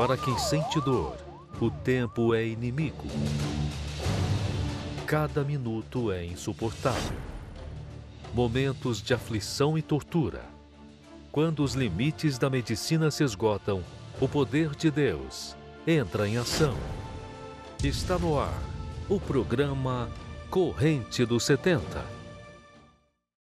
Para quem sente dor, o tempo é inimigo. Cada minuto é insuportável. Momentos de aflição e tortura. Quando os limites da medicina se esgotam, o poder de Deus entra em ação. Está no ar o programa Corrente dos 70.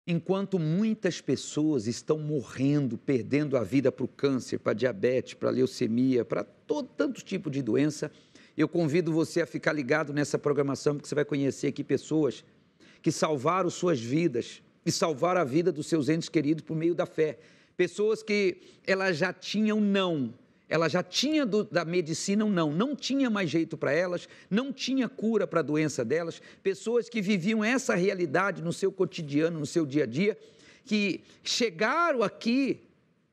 Enquanto muitas pessoas estão morrendo, perdendo a vida para o câncer, para a diabetes, para a leucemia, para tanto tipo de doença, eu convido você a ficar ligado nessa programação, porque você vai conhecer aqui pessoas que salvaram suas vidas e salvaram a vida dos seus entes queridos por meio da fé. Pessoas que elas já tinham não. Ela já tinha da medicina não tinha mais jeito para elas, não tinha cura para a doença delas, pessoas que viviam essa realidade no seu cotidiano, no seu dia a dia, que chegaram aqui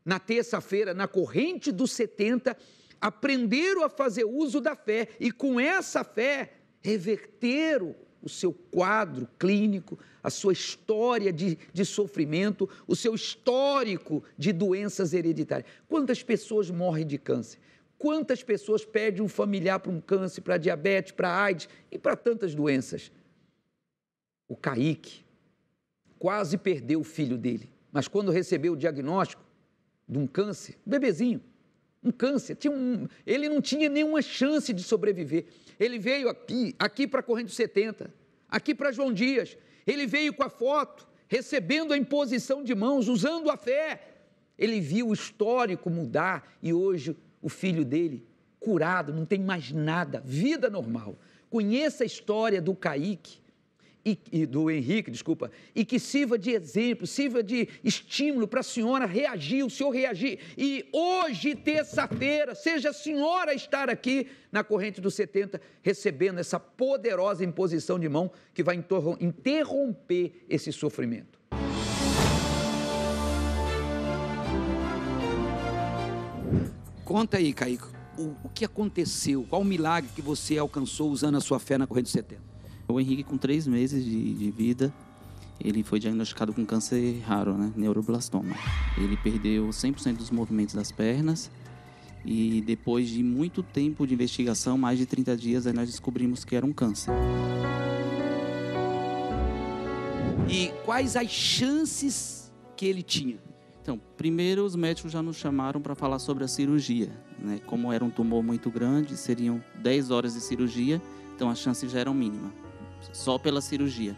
na terça-feira, na corrente dos 70, aprenderam a fazer uso da fé e com essa fé reverteram o seu quadro clínico, a sua história de sofrimento, o seu histórico de doenças hereditárias. Quantas pessoas morrem de câncer? Quantas pessoas perdem um familiar para um câncer, para diabetes, para AIDS e para tantas doenças? O Kaique quase perdeu o filho dele, mas quando recebeu o diagnóstico de um câncer, bebezinho, um câncer, ele não tinha nenhuma chance de sobreviver. Ele veio aqui para a Corrente dos 70, aqui para João Dias. Ele veio com a foto, recebendo a imposição de mãos, usando a fé. Ele viu o histórico mudar e hoje o filho dele, curado, não tem mais nada, vida normal. Conheça a história do Kaique e do Henrique, e que sirva de exemplo, sirva de estímulo para a senhora reagir, o senhor reagir. E hoje, terça-feira, seja a senhora estar aqui na Corrente dos 70, recebendo essa poderosa imposição de mão que vai interromper esse sofrimento. Conta aí, Kaique, o que aconteceu? Qual o milagre que você alcançou usando a sua fé na Corrente dos 70? O Henrique, com 3 meses de vida, ele foi diagnosticado com câncer raro, né? Neuroblastoma. Ele perdeu 100% dos movimentos das pernas e depois de muito tempo de investigação, mais de 30 dias, aí nós descobrimos que era um câncer. E quais as chances que ele tinha? Então, primeiro os médicos já nos chamaram para falar sobre a cirurgia, né? Como era um tumor muito grande, seriam 10 horas de cirurgia, então as chances já eram mínimas. Só pela cirurgia.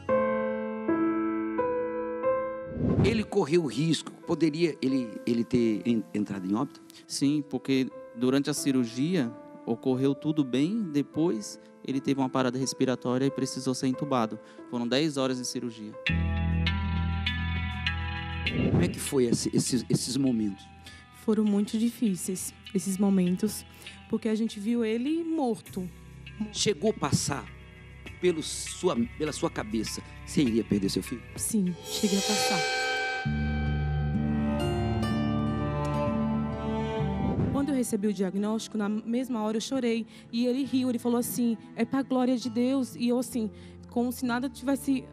Ele correu o risco, poderia ele ter entrado em óbito? Sim, porque durante a cirurgia ocorreu tudo bem, depois ele teve uma parada respiratória e precisou ser entubado. Foram 10 horas de cirurgia. Como é que foi esses momentos? Foram muito difíceis, esses momentos, porque a gente viu ele morto. Chegou a passar pela sua cabeça, você iria perder seu filho? Sim, cheguei a passar. Quando eu recebi o diagnóstico, na mesma hora eu chorei. E ele riu, ele falou assim, é para a glória de Deus. E eu assim, como se nada tivesse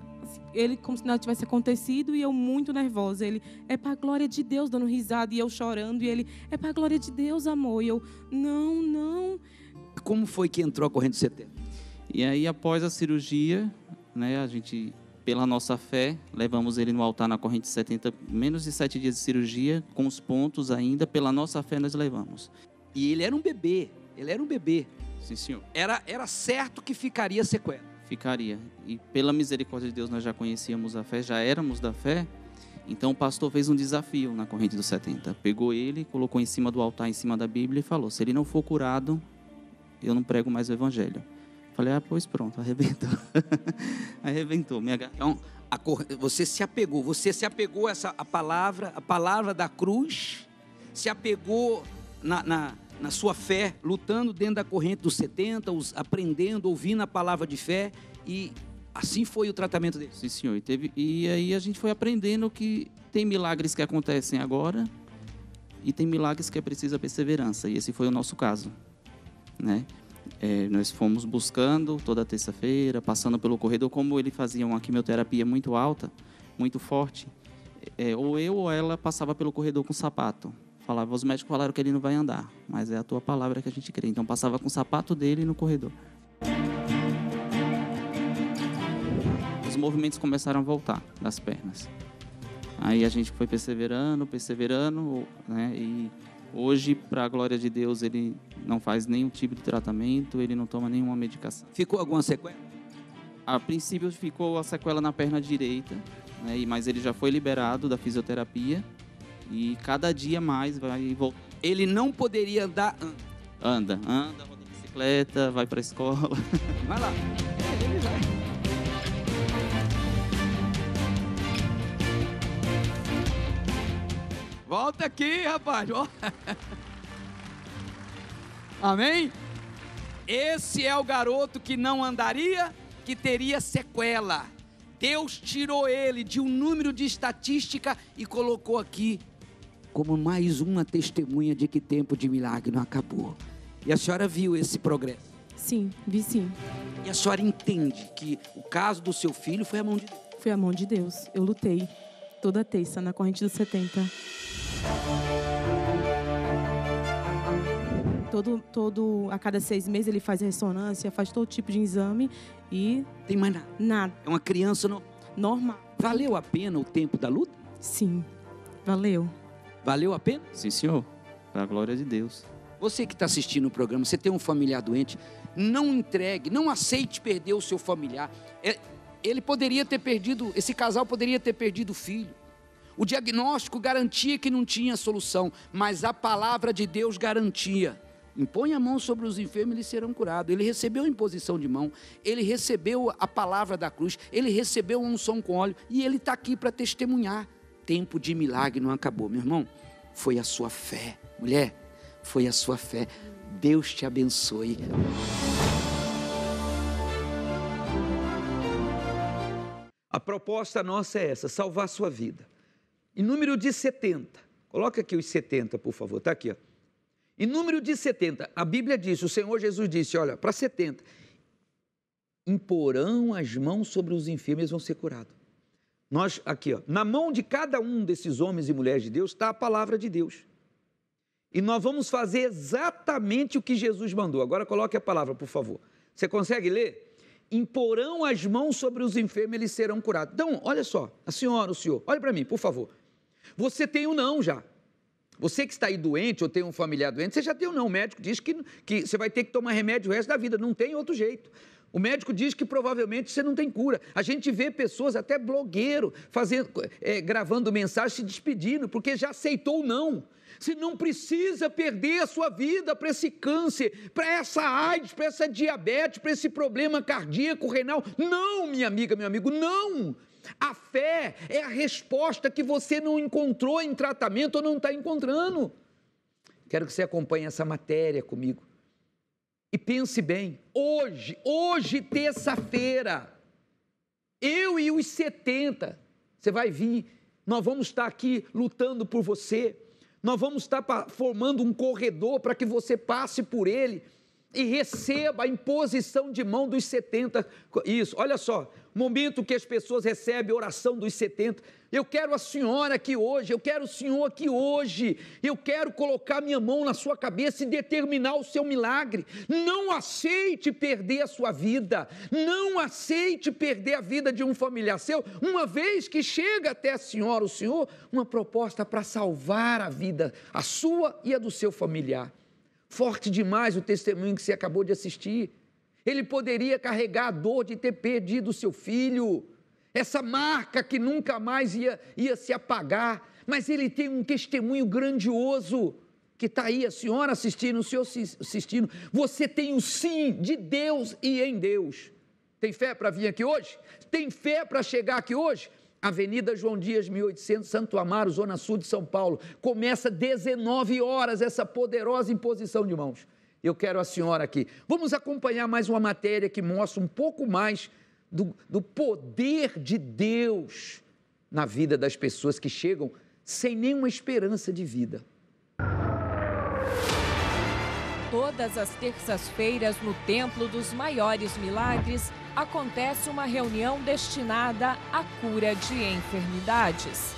acontecido, e eu muito nervosa. Ele, é para a glória de Deus, dando risada, e eu chorando. E ele, é para a glória de Deus, amor. E eu, não. Como foi que entrou a Corrente dos 70? E aí, após a cirurgia, né, a gente, pela nossa fé, levamos ele no altar na Corrente 70, menos de 7 dias de cirurgia, com os pontos ainda, pela nossa fé nós levamos. E ele era um bebê, Sim, senhor. Era certo que ficaria sequela. Ficaria. E pela misericórdia de Deus nós já conhecíamos a fé, já éramos da fé. Então o pastor fez um desafio na Corrente dos 70. Pegou ele, colocou em cima do altar, em cima da Bíblia e falou, se ele não for curado, eu não prego mais o evangelho. Falei, pois pronto, arrebentou. Arrebentou. Então, você se apegou a palavra da cruz, se apegou na sua fé, lutando dentro da Corrente dos 70, aprendendo, ouvindo a palavra de fé, e assim foi o tratamento dele. Sim, senhor. E aí a gente foi aprendendo que tem milagres que acontecem agora e tem milagres que é preciso perseverança, e esse foi o nosso caso, né? Nós fomos buscando toda terça-feira, passando pelo corredor, como ele fazia uma quimioterapia muito alta, muito forte, ou eu ou ela passava pelo corredor com sapato. falava, os médicos falaram que ele não vai andar, mas é a tua palavra que a gente crê. Então passava com o sapato dele no corredor. Os movimentos começaram a voltar das pernas. Aí a gente foi perseverando, né? E hoje, para a glória de Deus, ele não faz nenhum tipo de tratamento, ele não toma nenhuma medicação. Ficou alguma sequela? A princípio ficou a sequela na perna direita, né? Mas ele já foi liberado da fisioterapia e cada dia mais vai voltar. Ele não poderia andar? Anda, roda de bicicleta, vai para a escola. Vai lá. Ele vai. Volta aqui, rapaz. Amém? Esse é o garoto que não andaria, que teria sequela. Deus tirou ele de um número de estatística e colocou aqui como mais uma testemunha de que tempo de milagre não acabou. E a senhora viu esse progresso? Sim, vi sim. E a senhora entende que o caso do seu filho foi a mão de Deus? Foi a mão de Deus. Eu lutei toda terça na corrente dos 70. A cada 6 meses ele faz ressonância, faz todo tipo de exame e... Tem mais nada? Nada. É uma criança normal. Valeu a pena o tempo da luta? Sim, valeu. Valeu a pena? Sim, senhor. Para a glória de Deus. Você que está assistindo o programa, você tem um familiar doente, não entregue, não aceite perder o seu familiar. Ele poderia ter perdido, esse casal poderia ter perdido o filho. O diagnóstico garantia que não tinha solução, mas a palavra de Deus garantia. Impõe a mão sobre os enfermos e eles serão curados. Ele recebeu a imposição de mão, ele recebeu a palavra da cruz, ele recebeu a unção com óleo e ele está aqui para testemunhar. Tempo de milagre não acabou, meu irmão. Foi a sua fé, mulher, foi a sua fé. Deus te abençoe. A proposta nossa é essa, salvar a sua vida. Em número de 70, coloca aqui os 70, por favor, está aqui, ó. Em número de 70, a Bíblia diz, o Senhor Jesus disse, olha, para 70, imporão as mãos sobre os enfermos, eles vão ser curados. Nós, aqui, ó, na mão de cada um desses homens e mulheres de Deus, está a palavra de Deus. E nós vamos fazer exatamente o que Jesus mandou. Agora coloque a palavra, por favor. Você consegue ler? Imporão as mãos sobre os enfermos, eles serão curados. Então, olha só, a senhora, o senhor, olha para mim, por favor. Você tem o não já. Você que está aí doente ou tem um familiar doente, você já tem o não. O médico diz que você vai ter que tomar remédio o resto da vida, não tem outro jeito. O médico diz que provavelmente você não tem cura. A gente vê pessoas, até blogueiro, gravando mensagem, se despedindo, porque já aceitou o não. Você não precisa perder a sua vida para esse câncer, para essa AIDS, para essa diabetes, para esse problema cardíaco, renal. Não, minha amiga, meu amigo, não. A fé é a resposta que você não encontrou em tratamento ou não está encontrando. Quero que você acompanhe essa matéria comigo. E pense bem, hoje terça-feira, eu e os 70, você vai vir, nós vamos estar aqui lutando por você, nós vamos estar formando um corredor para que você passe por ele e receba a imposição de mão dos 70. Isso, olha só, momento que as pessoas recebem a oração dos 70. Eu quero a senhora aqui hoje, eu quero o senhor aqui hoje, eu quero colocar minha mão na sua cabeça e determinar o seu milagre. Não aceite perder a sua vida, não aceite perder a vida de um familiar seu, uma vez que chega até a senhora, o senhor, uma proposta para salvar a vida, a sua e a do seu familiar. Forte demais o testemunho que você acabou de assistir. Ele poderia carregar a dor de ter perdido o seu filho, essa marca que nunca mais ia se apagar, mas ele tem um testemunho grandioso, que está aí, a senhora assistindo, o senhor assistindo. Você tem o sim de Deus e em Deus. Tem fé para vir aqui hoje? Tem fé para chegar aqui hoje? Avenida João Dias, 1800, Santo Amaro, Zona Sul de São Paulo. Começa 19 horas essa poderosa imposição de mãos. Eu quero a senhora aqui. Vamos acompanhar mais uma matéria que mostra um pouco mais do poder de Deus na vida das pessoas que chegam sem nenhuma esperança de vida. Todas as terças-feiras, no Templo dos Maiores Milagres, acontece uma reunião destinada à cura de enfermidades.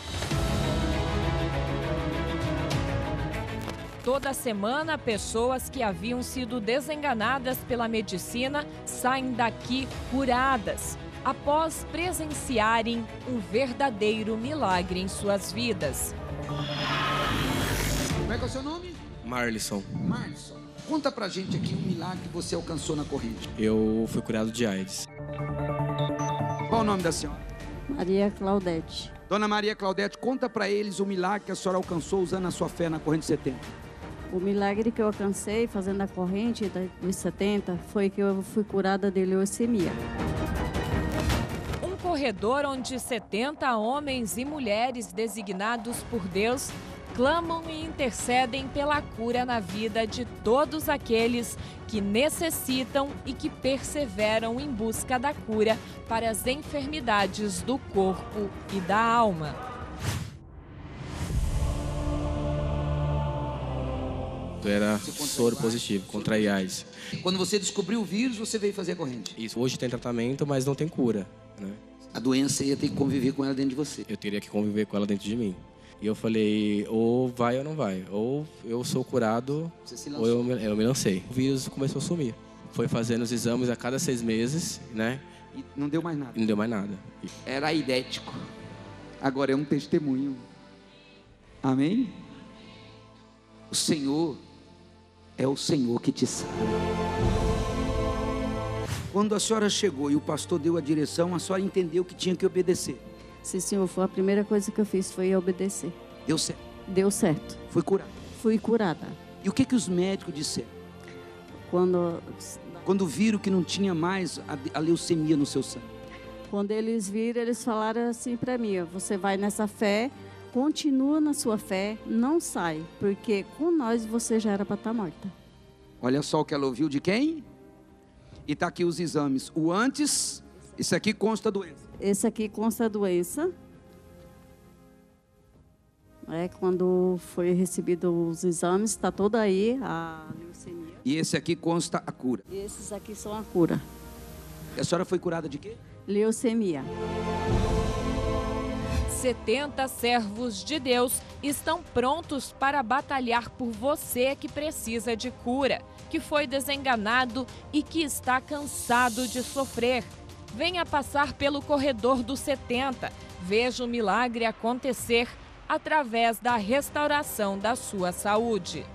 toda semana, pessoas que haviam sido desenganadas pela medicina saem daqui curadas, após presenciarem um verdadeiro milagre em suas vidas. Como é que é o seu nome? Marlisson. Marlisson. Conta pra gente aqui um milagre que você alcançou na corrente. Eu fui curado de AIDS. Qual o nome da senhora? Maria Claudete. Dona Maria Claudete, conta pra eles o milagre que a senhora alcançou usando a sua fé na corrente 70. O milagre que eu alcancei fazendo a corrente dos 70 foi que eu fui curada de leucemia. Um corredor onde 70 homens e mulheres designados por Deus clamam e intercedem pela cura na vida de todos aqueles que necessitam e que perseveram em busca da cura para as enfermidades do corpo e da alma. Era soro positivo contra a AIDS. Quando você descobriu o vírus, você veio fazer a corrente. Isso. Hoje tem tratamento, mas não tem cura, né? A doença ia ter que conviver com ela dentro de você. Eu teria que conviver com ela dentro de mim. E eu falei, ou vai ou não vai. Ou eu sou curado, ou eu me lancei. O vírus começou a sumir. Foi fazendo os exames a cada 6 meses, né? E não deu mais nada. E não deu mais nada. Era idético. Agora é um testemunho. Amém? O Senhor é o Senhor que te salva. Quando a senhora chegou e o pastor deu a direção, a senhora entendeu que tinha que obedecer. Sim, senhor, foi a primeira coisa que eu fiz, foi obedecer. Deu certo. Deu certo. Foi curado. Fui curada. E o que os médicos disseram? Quando viram que não tinha mais a leucemia no seu sangue. Quando eles viram, eles falaram assim para mim, você vai nessa fé, continua na sua fé, não sai, porque com nós você já era para estar morta. Olha só o que ela ouviu de quem? E está aqui os exames. O antes, isso aqui consta a doença. Esse aqui consta a doença. Quando foi recebido os exames, está toda aí a leucemia. E esse aqui consta a cura. E esses aqui são a cura. E a senhora foi curada de quê? Leucemia. 70 servos de Deus estão prontos para batalhar por você que precisa de cura, que foi desenganado e que está cansado de sofrer. Venha passar pelo corredor dos 70. Veja o milagre acontecer através da restauração da sua saúde.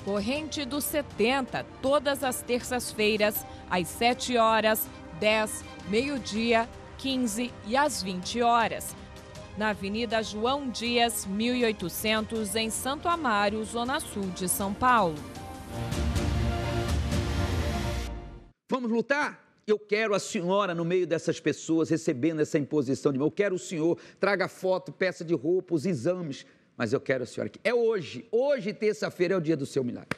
Corrente dos 70, todas as terças-feiras, às 7 horas, 10, meio-dia, 15 e às 20 horas. Na Avenida João Dias, 1800, em Santo Amaro, Zona Sul de São Paulo. Vamos lutar? Eu quero a senhora no meio dessas pessoas recebendo essa imposição de mão. Eu quero o senhor, traga foto, peça de roupa, os exames. Mas eu quero a senhora aqui. É hoje, terça-feira, é o dia do seu milagre.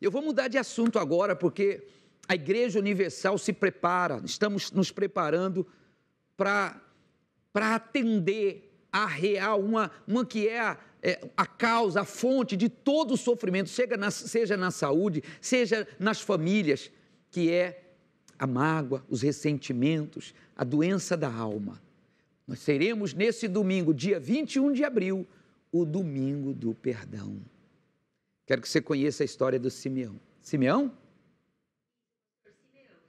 Eu vou mudar de assunto agora porque a Igreja Universal se prepara, estamos nos preparando para atender a real, uma que é a causa, a fonte de todo o sofrimento, seja na saúde, seja nas famílias, que é a mágoa, os ressentimentos, a doença da alma. Nós seremos nesse domingo, dia 21 de abril, o domingo do perdão. Quero que você conheça a história do Simeão. Simeão?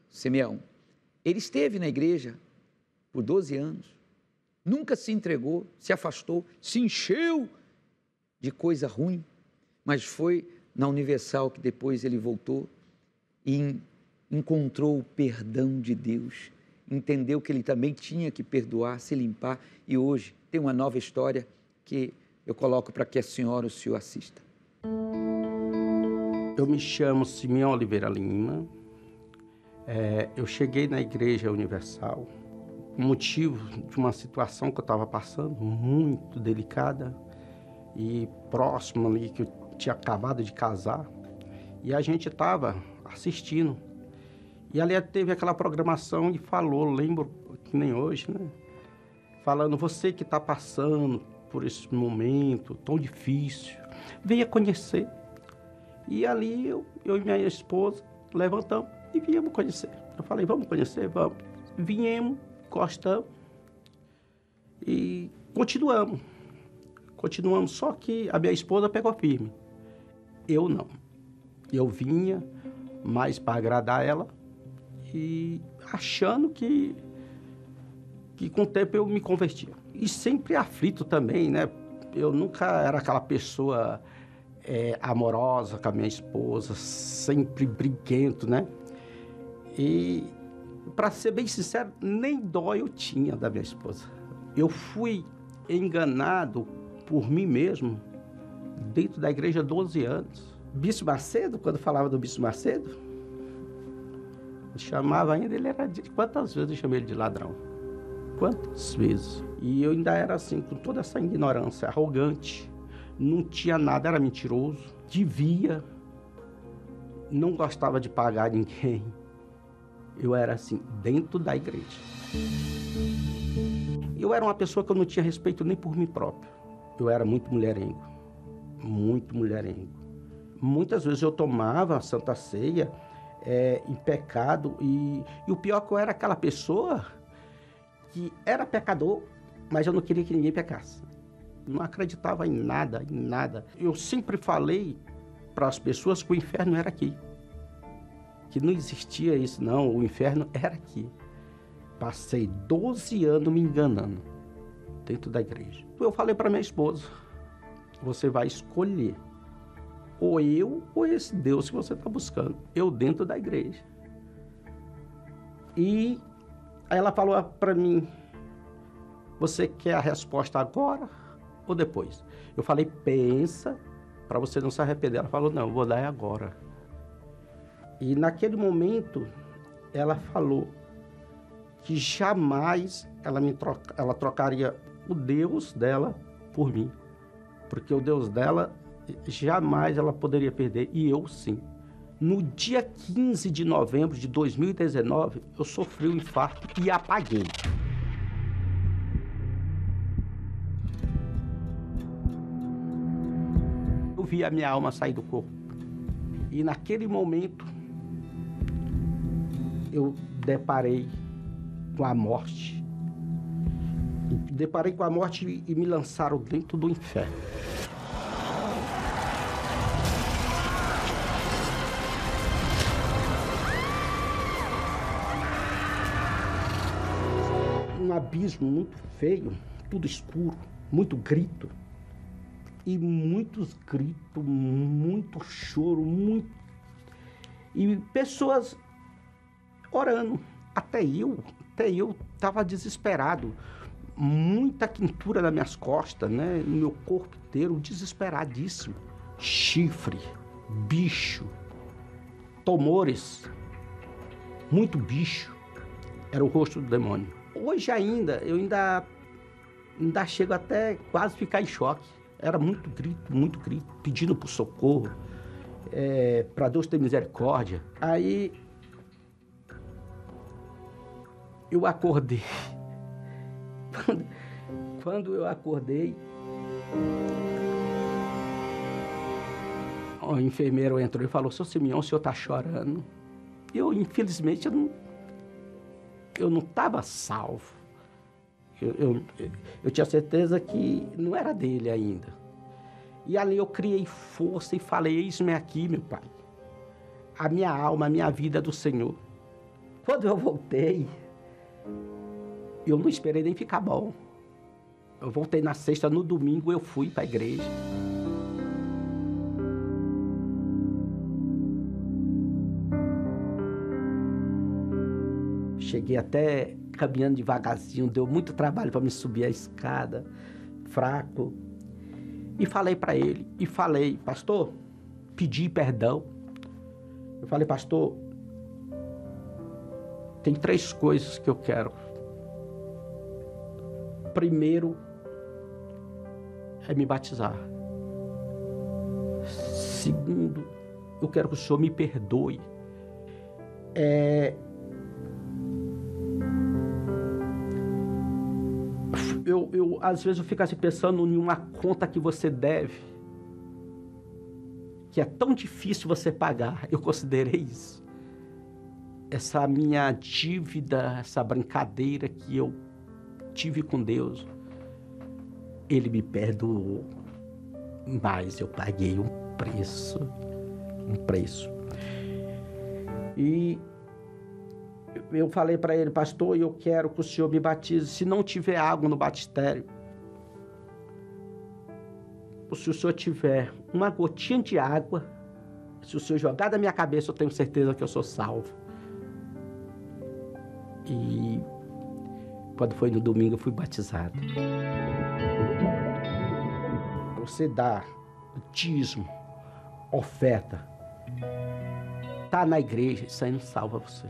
Simeão. Ele esteve na igreja por 12 anos, nunca se entregou, se afastou, se encheu de coisa ruim, mas foi na Universal que depois ele voltou e encontrou o perdão de Deus, entendeu que ele também tinha que perdoar, se limpar, e hoje tem uma nova história que eu coloco para que a senhora, o senhor assista. Eu me chamo Simeão Oliveira Lima, eu cheguei na Igreja Universal, motivo de uma situação que eu estava passando, muito delicada, e próximo ali, que eu tinha acabado de casar, e a gente estava assistindo. E ali teve aquela programação e falou, lembro que nem hoje, né? Falando, você que está passando por esse momento tão difícil, venha conhecer. E ali eu e minha esposa levantamos e viemos conhecer. Eu falei, vamos conhecer? Vamos. Viemos, gostamos e continuamos. Continuamos, só que a minha esposa pegou firme. Eu não. Eu vinha mais para agradar ela e achando que com o tempo eu me convertia. E sempre aflito também, né? Eu nunca era aquela pessoa amorosa com a minha esposa, sempre briguento, né? E, para ser bem sincero, nem dó eu tinha da minha esposa. Eu fui enganado por mim mesmo dentro da igreja há 12 anos. Bispo Macedo, quando falava do Bispo Macedo, eu chamava ainda, ele era... Quantas vezes eu chamei ele de ladrão? Quantas vezes? E eu ainda era assim, com toda essa ignorância, arrogante, não tinha nada, era mentiroso, devia, não gostava de pagar ninguém. Eu era assim, dentro da igreja. Eu era uma pessoa que eu não tinha respeito nem por mim próprio. Eu era muito mulherengo, muito mulherengo. Muitas vezes eu tomava a Santa Ceia em pecado e o pior que eu era aquela pessoa que era pecador, mas eu não queria que ninguém pecasse. Não acreditava em nada, em nada. Eu sempre falei para as pessoas que o inferno era aqui. Que não existia isso, não. O inferno era aqui. Passei 12 anos me enganando dentro da igreja. Eu falei para minha esposa, você vai escolher ou eu ou esse Deus que você está buscando. Eu dentro da igreja. E aí ela falou para mim, você quer a resposta agora ou depois? Eu falei, pensa, para você não se arrepender. Ela falou, não, eu vou dar agora. E naquele momento, ela falou que jamais ela trocaria o Deus dela por mim. Porque o Deus dela, jamais ela poderia perder, e eu sim. No dia 15 de novembro de 2019, eu sofri um infarto e apaguei. Eu vi a minha alma sair do corpo. E naquele momento, eu deparei com a morte. Deparei com a morte e me lançaram dentro do inferno. Um abismo muito feio, tudo escuro, muito grito. E muitos gritos, muito choro, muito... E pessoas orando. Até eu estava desesperado. Muita quintura nas minhas costas, né? No meu corpo inteiro, desesperadíssimo. Chifre, bicho, tumores, muito bicho. Era o rosto do demônio. Hoje ainda, eu ainda chego até quase ficar em choque. Era muito grito, pedindo por socorro, para Deus ter misericórdia. Aí eu acordei. Quando eu acordei, o enfermeiro entrou e falou, seu Simeão, o senhor está chorando? Eu, infelizmente, eu não estava salvo. Eu tinha certeza que não era dele ainda. E ali eu criei força e falei, eis-me aqui, meu pai. A minha alma, a minha vida é do Senhor. Quando eu voltei, eu não esperei nem ficar bom. Eu voltei na sexta, no domingo eu fui para a igreja. Cheguei até caminhando devagarzinho, deu muito trabalho para me subir a escada, fraco. E falei para ele, pastor, pedi perdão. Eu falei, pastor, tem 3 coisas que eu quero. Primeiro é me batizar. Segundo, eu quero que o senhor me perdoe. Às vezes eu fico assim pensando em uma conta que você deve, que é tão difícil você pagar. Eu considerei isso. Essa minha dívida, essa brincadeira que eu tive com Deus. Ele me perdoou, mas eu paguei um preço. E eu falei para ele, pastor, eu quero que o senhor me batize. Se não tiver água no batistério, se o senhor tiver uma gotinha de água, se o senhor jogar da minha cabeça, eu tenho certeza que eu sou salvo. E quando foi no domingo, eu fui batizado. Você dá o dízimo, oferta, tá na igreja, isso aí não salva você.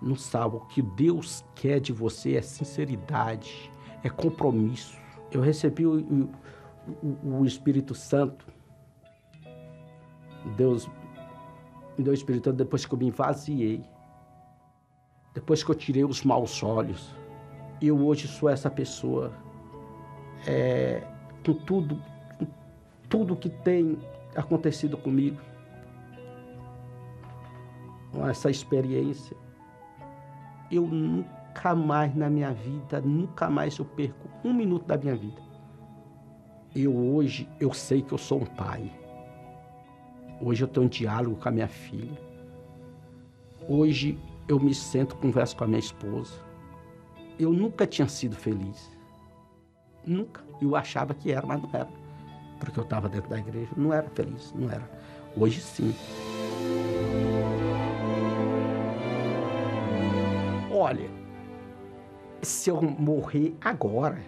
Não salva. O que Deus quer de você é sinceridade, é compromisso. Eu recebi o Espírito Santo. Deus me deu o Espírito Santo depois que eu me esvaziei. Depois que eu tirei os maus olhos. Eu hoje sou essa pessoa. Com tudo que tem acontecido comigo. Com essa experiência. Eu nunca mais na minha vida, nunca mais eu perco um minuto da minha vida. Hoje, eu sei que eu sou um pai. Hoje eu tenho um diálogo com a minha filha. Hoje eu me sento, converso com a minha esposa. Eu nunca tinha sido feliz. Nunca. Eu achava que era, mas não era. Porque eu estava dentro da igreja, não era feliz, não era. Hoje sim. Olha, se eu morrer agora,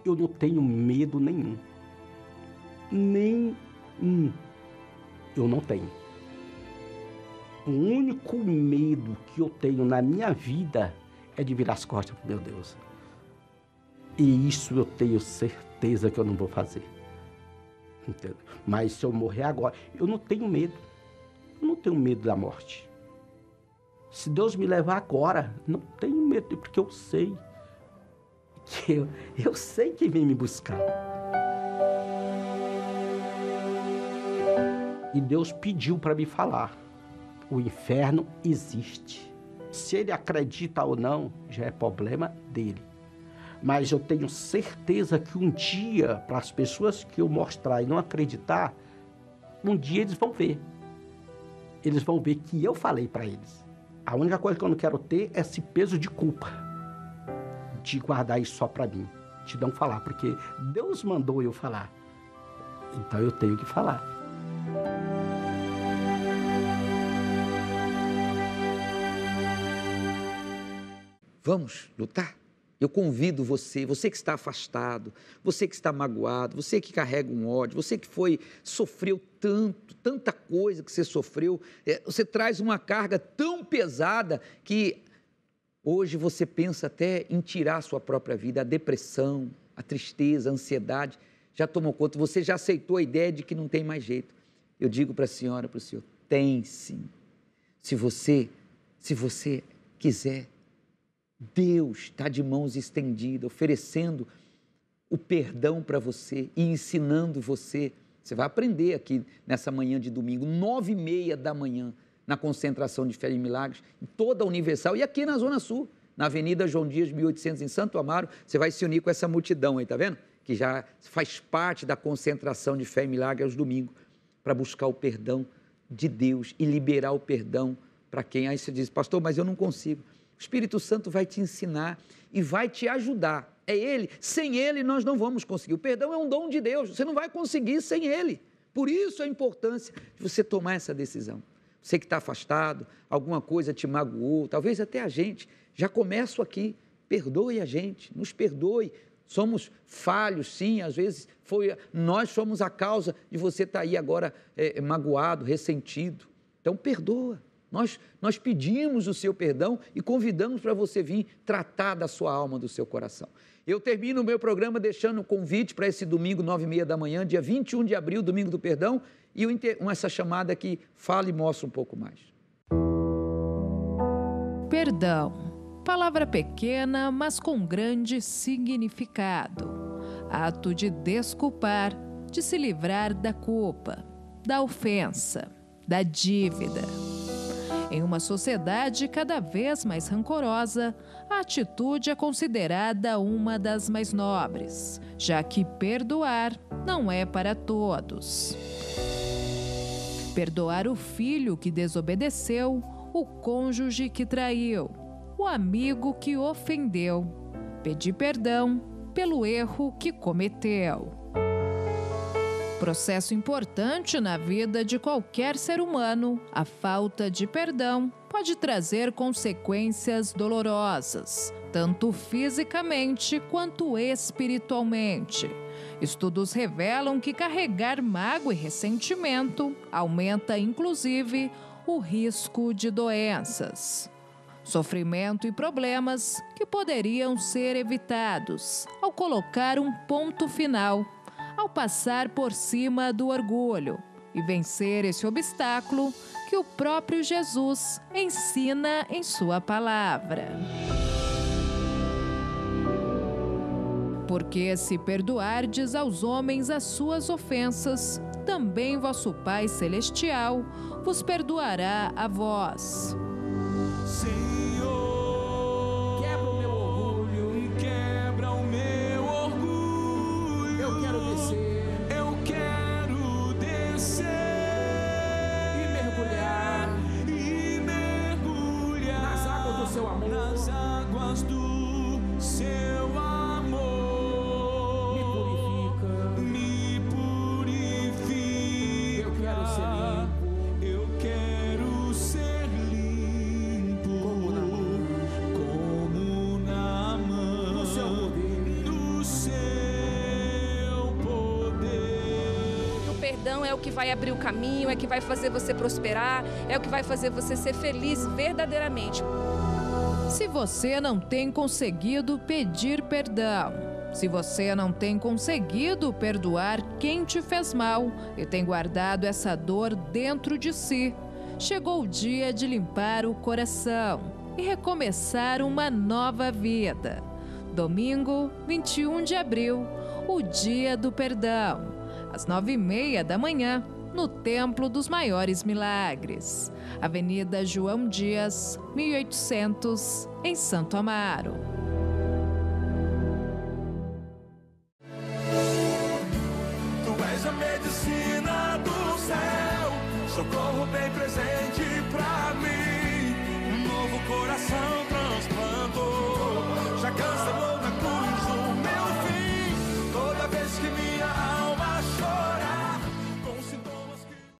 eu não tenho medo nenhum. Nenhum. Eu não tenho. O único medo que eu tenho na minha vida é de virar as costas para meu Deus. E isso eu tenho certeza que eu não vou fazer. Entendeu? Mas se eu morrer agora, eu não tenho medo. Eu não tenho medo da morte. Se Deus me levar agora, não tenho medo, porque eu sei que eu sei que vem me buscar. E Deus pediu para me falar. O inferno existe. Se ele acredita ou não, já é problema dele. Mas eu tenho certeza que um dia, para as pessoas que eu mostrar e não acreditar, um dia eles vão ver. Eles vão ver que eu falei para eles. A única coisa que eu não quero ter é esse peso de culpa. De guardar isso só para mim. De não falar, porque Deus mandou eu falar. Então eu tenho que falar. Vamos lutar? Eu convido você que está afastado, você que está magoado, você que carrega um ódio, você que sofreu tanta coisa que você sofreu, você traz uma carga tão pesada que hoje você pensa até em tirar a sua própria vida. A depressão, a tristeza, a ansiedade já tomou conta, você já aceitou a ideia de que não tem mais jeito. Eu digo para a senhora, para o senhor, tem sim. Se você quiser, Deus está de mãos estendidas, oferecendo o perdão para você e ensinando você. Você vai aprender aqui nessa manhã de domingo, 9h30 da manhã, na concentração de Fé e Milagres, em toda a Universal e aqui na Zona Sul, na Avenida João Dias, 1800, em Santo Amaro. Você vai se unir com essa multidão aí, tá vendo? Que já faz parte da concentração de Fé e Milagres aos domingos, para buscar o perdão de Deus e liberar o perdão para quem. Aí você diz, pastor, mas eu não consigo. O Espírito Santo vai te ensinar e vai te ajudar. É Ele. Sem Ele nós não vamos conseguir. O perdão é um dom de Deus. Você não vai conseguir sem Ele. Por isso a importância de você tomar essa decisão. Você que está afastado, alguma coisa te magoou, talvez até a gente. Já começo aqui. Perdoe a gente, nos perdoe. Somos falhos, sim, às vezes nós somos a causa de você estar aí agora magoado, ressentido. Então perdoa. Nós pedimos o seu perdão e convidamos para você vir tratar da sua alma, do seu coração. Eu termino o meu programa deixando um convite para esse domingo, 9h30 da manhã, dia 21 de abril, domingo do perdão, e essa chamada que fala e mostra um pouco mais. Perdão. Palavra pequena, mas com grande significado. Ato de desculpar, de se livrar da culpa, da ofensa, da dívida. Em uma sociedade cada vez mais rancorosa, a atitude é considerada uma das mais nobres, já que perdoar não é para todos. Perdoar o filho que desobedeceu, o cônjuge que traiu, o amigo que ofendeu, pedir perdão pelo erro que cometeu. Processo importante na vida de qualquer ser humano, a falta de perdão pode trazer consequências dolorosas, tanto fisicamente quanto espiritualmente. Estudos revelam que carregar mágoa e ressentimento aumenta, inclusive, o risco de doenças, sofrimento e problemas que poderiam ser evitados ao colocar um ponto final, ao passar por cima do orgulho e vencer esse obstáculo que o próprio Jesus ensina em sua palavra. Porque se perdoardes aos homens as suas ofensas, também vosso Pai Celestial vos perdoará a vós. Senhor, quebra o meu orgulho, quebra o meu orgulho. Eu quero descer e mergulhar nas águas do seu amor, nas águas do seu amor. Me purifica. Eu quero ser limpo. Como na mão do seu poder. O perdão é o que vai abrir o caminho, é o que vai fazer você prosperar, é o que vai fazer você ser feliz verdadeiramente. Se você não tem conseguido pedir perdão, se você não tem conseguido perdoar quem te fez mal e tem guardado essa dor dentro de si, chegou o dia de limpar o coração e recomeçar uma nova vida. Domingo, 21 de abril, o Dia do Perdão, às 9h30 da manhã, no Templo dos Maiores Milagres, Avenida João Dias, 1800, em Santo Amaro. Tu és a medicina do céu, socorro bem presente pra mim, um novo coração